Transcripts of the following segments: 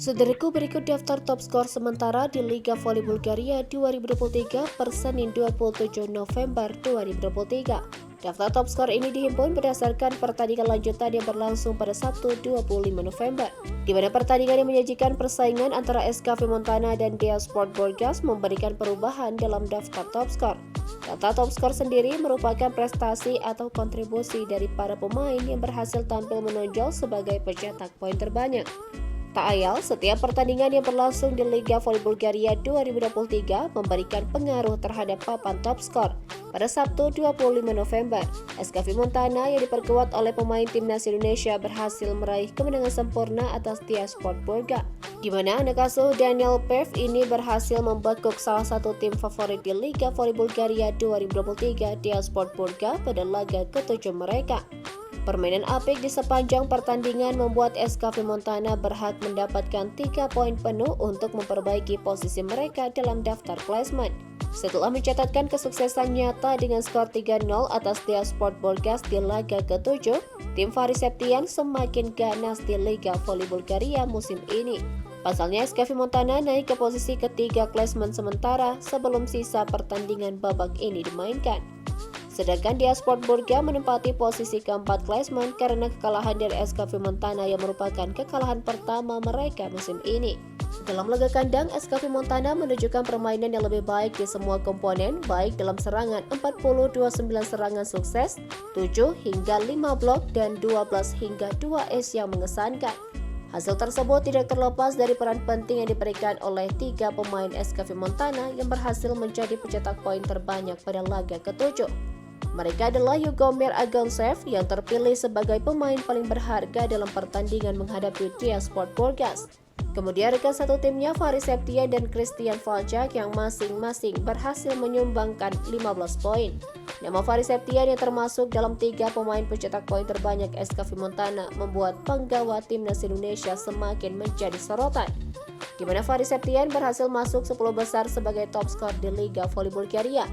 Saudaraku, berikut daftar top skor sementara di Liga Voli Bulgaria 2023 per Senin 27 November 2023. Daftar top skor ini dihimpun berdasarkan pertandingan lanjutan yang berlangsung pada Sabtu 25 November, di mana pertandingan yang menyajikan persaingan antara SKV Montana dan Dea Sport Burgas memberikan perubahan dalam daftar top skor. Data top skor sendiri merupakan prestasi atau kontribusi dari para pemain yang berhasil tampil menonjol sebagai pencetak poin terbanyak. Tak ayal, setiap pertandingan yang berlangsung di Liga Voli Bulgaria 2023 memberikan pengaruh terhadap papan top skor. Pada Sabtu 25 November, SKV Montana yang diperkuat oleh pemain timnas Indonesia berhasil meraih kemenangan sempurna atas Dea Sport Burgas, di mana anak asuh Daniel Pev ini berhasil membekuk salah satu tim favorit di Liga Voli Bulgaria 2023, Dea Sport Burgas, pada laga ke-7 mereka. Permainan apik di sepanjang pertandingan membuat SKV Montana berhak mendapatkan 3 poin penuh untuk memperbaiki posisi mereka dalam daftar klasmen. Setelah mencatatkan kesuksesan nyata dengan skor 3-0 atas Dea Sport Burgas di laga ke-7, tim Faris Septian semakin ganas di Liga Voli Bulgaria musim ini. Pasalnya, SKV Montana naik ke posisi ketiga klasmen sementara sebelum sisa pertandingan babak ini dimainkan. Sedangkan Dea Sport Burgas menempati posisi keempat klasmen karena kekalahan dari SKV Montana yang merupakan kekalahan pertama mereka musim ini. Dalam laga kandang, SKV Montana menunjukkan permainan yang lebih baik di semua komponen, baik dalam serangan 42-9 serangan sukses, 7 hingga 5 blok, dan 12 hingga 2 ace yang mengesankan. Hasil tersebut tidak terlepas dari peran penting yang diberikan oleh 3 pemain SKV Montana yang berhasil menjadi pencetak poin terbanyak pada laga ke-7. Mereka adalah Yugomir Agontsev yang terpilih sebagai pemain paling berharga dalam pertandingan menghadapi Dea Sport Burgas. Kemudian rekan satu timnya Faris Septian dan Christian Valcak yang masing-masing berhasil menyumbangkan 15 poin. Nama Faris Septian yang termasuk dalam 3 pemain pencetak poin terbanyak SKV Montana membuat penggawa timnas Indonesia semakin menjadi sorotan, di mana Faris Septian berhasil masuk 10 besar sebagai top skor di Liga Voli Bulgaria.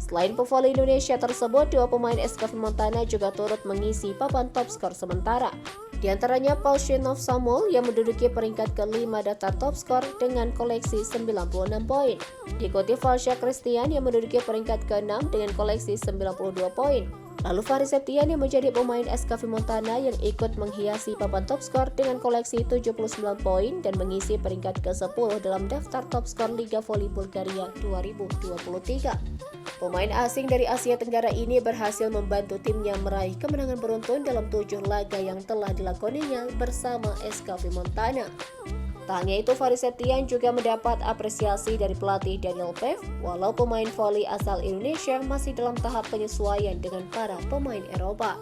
Selain pevoli Indonesia tersebut, 2 pemain SKV Montana juga turut mengisi papan top skor sementara. Di antaranya Paul Shinov Samuel yang menduduki peringkat ke-5 daftar top skor dengan koleksi 96 poin. Diikuti Valcak Christian yang menduduki peringkat ke-6 dengan koleksi 92 poin. Lalu Faris Septian yang menjadi pemain SKV Montana yang ikut menghiasi papan top skor dengan koleksi 79 poin dan mengisi peringkat ke-10 dalam daftar top skor Liga Voli Bulgaria 2023. Pemain asing dari Asia Tenggara ini berhasil membantu timnya meraih kemenangan beruntun dalam 7 laga yang telah dilakoninya bersama SKV Montana. Tak hanya itu, Faris Septian juga mendapat apresiasi dari pelatih Daniel Pev, walau pemain voli asal Indonesia masih dalam tahap penyesuaian dengan para pemain Eropa.